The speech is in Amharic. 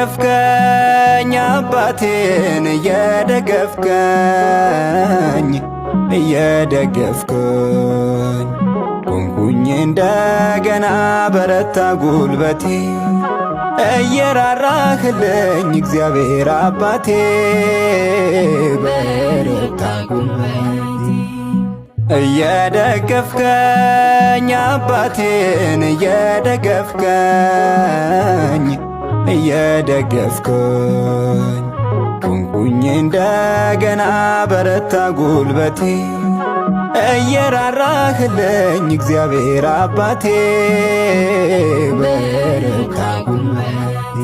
እየደገፍከኝ አባቴን እየደገፍከኝ እየደገፍከኝ ቆምኩኝ እንደገና በረታ ጉልበቴ እየራራህልኝ እግዚአብሔር አባቴ በረታ ጉልበቴ እየደገፍከኝ አባቴን እየደገፍከኝ እየደገፍከኝ ቆምኩኝ እንደገና በረታ ጉልበቴ እየራራህልኝ እግዚአብሔር አባቴ በረታ ጉልበቴ